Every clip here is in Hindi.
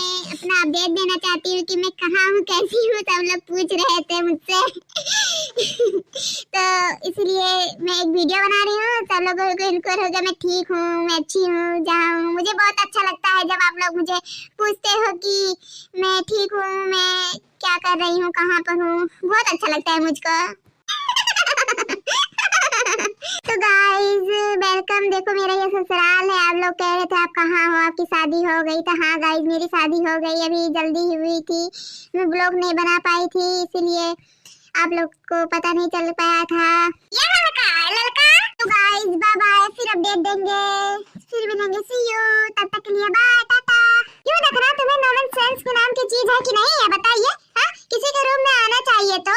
मैं अपना अपडेट देना चाहती हूँ कि मैं कहाँ हूँ, कैसी हूँ। सब लोग पूछ रहे थे मुझसे तो इसलिए मैं एक वीडियो बना रही हूँ। सब लोगों को इनक्वायर होगा मैं ठीक हूँ, मैं अच्छी हूँ, जहाँ हूँ। मुझे बहुत अच्छा लगता है जब आप लोग मुझे पूछते हो कि मैं ठीक हूँ, मैं क्या कर रही हूँ, कहाँ पर हूँ। बहुत अच्छा लगता है मुझको। तो गाइस वेलकम। देखो मेरा ये ससुराल है। आप लोग कह रहे थे आप कहाँ हो, आपकी शादी हो गई। तो हाँ गाइस मेरी शादी हो गई, अभी जल्दी ही हुई थी। मैं ब्लॉग नहीं बना पाई थी, इसीलिए आप लोग को पता नहीं चल पाया था। ये लड़का तो गाइस बाय बाय, फिर अपडेट देंगे, फिर मिलेंगे। सी यू, तब तक के लिए बाय, टाटा। क्यों देख रहा तुम्हें नॉर्मल सेंस के नाम की चीज है कि नहीं है बताइए। हाँ किसी के रूम में आना चाहिए तो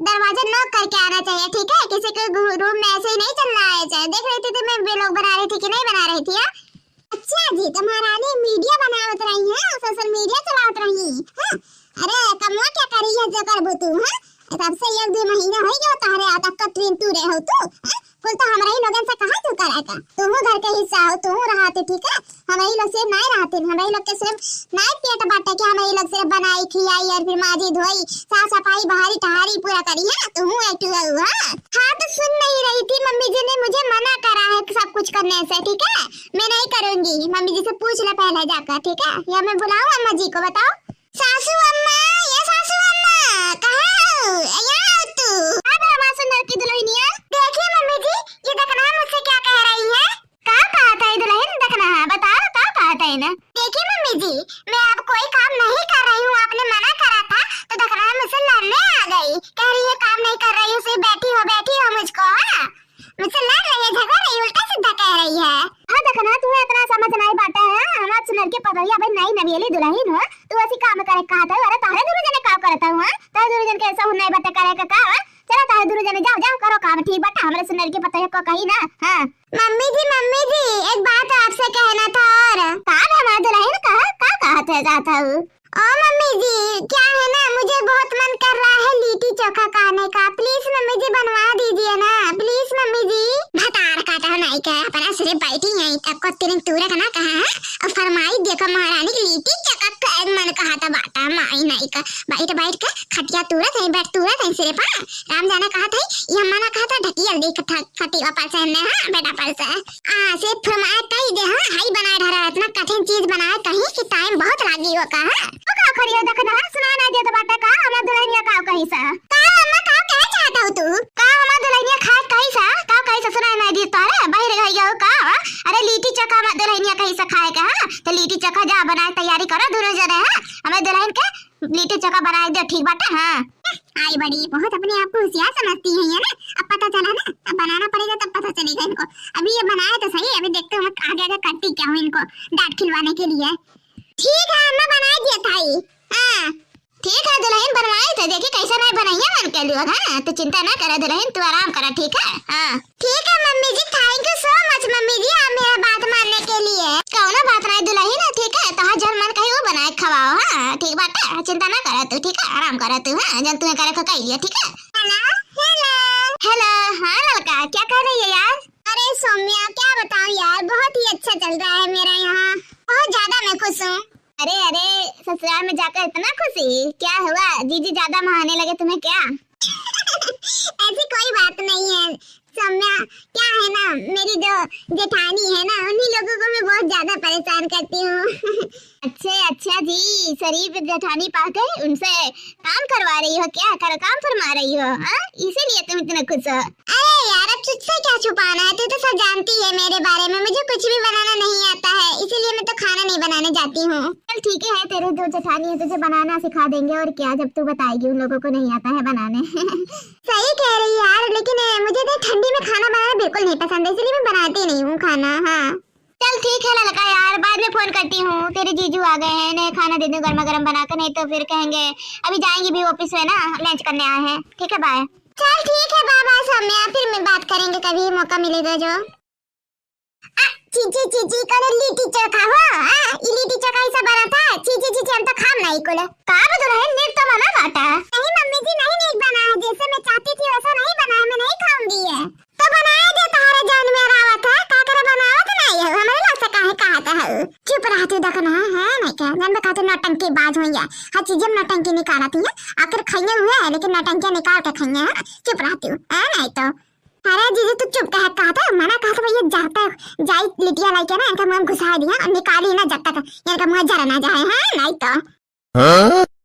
दरवाजा नॉक करके आना चाहिए, ठीक है। किसी के रूम में ऐसे ही नहीं चलना है। चाहे देख रही थी मैं व्लॉग बना रही थी कि नहीं बना रही थी। अच्छा जी, तुम्हारा ने मीडिया बनावत रही है, सोशल मीडिया चलावत रही है। अरे कमवा क्या करी है जो करबू तू। हां तब से 1-2 महीना हो गया तारे आता कतरीन तू रे हो तू। कुल तो हमरा ही लोगन से कहां तू कराता। तू घर के हिस्सा हो, तू रहते, ठीक है। हम ही लोग से नहीं रहते, हम ही लोग के सिर्फ नहीं पेट बाटे कि हम ही लोग सिर्फ बनाई खिलाई और फिर माजी धोई साफ सफाई बहारी टहारी पूरा करी है। तू एक हुआ। हां तो सुन नहीं रही थी, मम्मी जी ने मुझे मना करा है सब कुछ करने से, ठीक है। मैं नहीं करूंगी। मम्मी जी से पूछ ले पहले जाकर, ठीक है। या मैं बुलाऊं अम्मा जी को, बताओ। सासू अम्मा, ये सासू अम्मा कहां हो? यहाँ तू हमारा सुंदर की दुल्हनिया। देखिए मम्मी जी, ये देखना मुझसे क्या कह रही है। क्या कहा था दुल्हन? देखना है, बताओ क्या कहा था इन्हें। देखिए मम्मी जी, मैं अब कोई काम नहीं कर रही हूँ, आपने मना करा था तो देखना मुझसे लड़ने आ गई। कह रही है काम नहीं कर रही हूँ, सिर्फ बैठी हो मुझको। मुझसे लड़ रही है, झगड़ रही, उल्टा सीधा कह रही है। हाँ देखना तुम्हें इतना समझ नहीं पाता है। हमारा सुनर के पगड़िया भाई नई नवेली दुल्हन हो, तू ऐसी काम करे कहा था। अरे तारे दूर जने का करता हूं। तारे दूर जन के ऐसा नहीं बता करे का। चलो तारे दूर जने जाओ करो काम, ठीक बता। हमारे सुनर के पता है को कही ना। हां मम्मी जी एक बात आपसे कहना था। और का हमारा दुल्हन कहा था जाता हूं। ओ मम्मी जी क्या है ना, मुझे बहुत मन कर रहा है लिट्टी चोखा खाने का। प्लीज मम्मी जी बनवा दीजिए ना, प्लीज मम्मी जी। भतार काटा नहीं का अपना सिर्फ बैठी है तब को तेरे तूरे का ना कहा और फरमाई देखो महारानी की लिट्टी चोखा का मन कहा था बाटा माई नहीं का। बैठ के खटिया तुरत है, बैठ तुरत है सिर्फ। राम जाने कहा था ये मना कहा था ढकी जल्दी खटी वापस है ना। हां बेटा पर से से फरमाया कही दे। हां हाई बनाए रहा इतना कठिन चीज बनाए कहीं कि टाइम बहुत लागी हो कहा। का खड़ियो देखना सुना ना दे तो बाटा का हमरा दुल्हनिया का कही सा। का अम्मा का कह चाहता हो तू? का हमरा दुल्हनिया खा कही सा सुना ना दे तारे बाहर गई हो का। अरे लिट्टी चोखा हमरा दुल्हनिया कही सा खाए का। तो लिट्टी चोखा जा बनाए तैयारी करो दोनों जने। हां हमें दुल्हन के लिट्टी चोखा बनाए दे, ठीक बाटा। हां आई बड़ी बहुत अपने आप को होशियार समझती है ये ना। अब पता चला ना, अब बनाना पड़ेगा तब पता चलेगा इनको। अभी ये बनाया तो सही, अभी देखते हैं आगे करती क्या हूं इनको डांट खिलवाने के लिए। ठीक है मैं बना दिया थाई। हां ठीक है दुल्हन बनवाए थे, देखिए कैसा नहीं बनाई है मन के लिए। हां तो चिंता ना करे दुल्हन, तू आराम कर, ठीक है। हां ठीक है mummy ji, thank you so much mummy ji आप मेरा बात मानने के लिए। कौनो बात नहीं दुल्हन, ठीक है। तो जन मन कही वो बनाए खवाओ। हां ठीक बात है, चिंता ना करे तू, ठीक है। आराम कर तू। हां जन तू करे कह लिया, ठीक है। हेलो हां लड़का क्या कर रही है यार? अरे सौम्या क्या बताऊं यार, बहुत ही अच्छा चल रहा है मेरा यहाँ, बहुत ज्यादा मैं खुश हूँ। अरे ससुराल में जाकर इतना खुशी क्या हुआ? जीजी ज्यादा महाने लगे तुम्हें क्या? ऐसी कोई बात नहीं है सौम्या, क्या है ना मेरी जो जेठानी है ना उन्हीं लोगों को मैं बहुत ज्यादा परेशान करती हूँ। अच्छा जी, शरीफ जेठानी पाके उनसे काम करवा रही हो क्या? काम फरमा रही हो? इसीलिए तुम इतना खुश हो? अरे यार अब तुझसे क्या छुपाना है, तू तो सब जानती है मेरे बारे में। मुझे कुछ भी बनाना नहीं आता है, इसीलिए मैं तो खाना नहीं बनाने जाती हूँ। चल ठीक है, तेरे जो जेठानी है तुझे बनाना सिखा देंगे और क्या, जब तू बताएगी उन लोगों को नहीं आता है बनाने। सही कह रही है यार, लेकिन मुझे तो ठंडी में खाना बनाना बिल्कुल नहीं पसंद है, इसलिए मैं बनाती नहीं हूँ खाना। हाँ चल ठीक है लड़का यार, बाद में फोन करती हूँ। तेरे जीजू आ गए हैं, इन्हें खाना दे दूं गर्मा गर्म बनाकर, नहीं तो फिर कहेंगे अभी जाएंगे भी ऑफिस में ना, लंच करने आए हैं। ठीक है बाय। चल ठीक है बाय बाय सौम्या, फिर मैं बात करेंगे कभी मौका मिलेगा जो। चीची करे लिट्टी चोखा हो। ई लिट्टी चोखा ऐसा बना था। चीची हम तो खाम नहीं कोले। का बदल है नीट तो बना बाटा। नहीं मम्मी जी नहीं नीट बना है, जैसे मैं चाहती थी वैसा नहीं बना है, मैं नहीं खाऊंगी है। तो बनाया दे तारे जान में रावत है, का करे बनावत नहीं है। हमारे लाग से काहे कहा था। चुप रह तू देखना है नहीं क्या, जन बता तो नौटंकी बाज हुई है, हर चीज में नौटंकी निकालती है। आखिर खाइए हुए है लेकिन नौटंकी निकाल के खाइए है। चुप रहती हूँ नहीं तो। अरे जीजू तू चुप कहा था, मना कहा था भैया जाता जाई लिटिया लाई के ना इनका मुंह घुसा दिया और निकाली ना जब तक इनका मुंह जरा ना जाए है नहीं तो।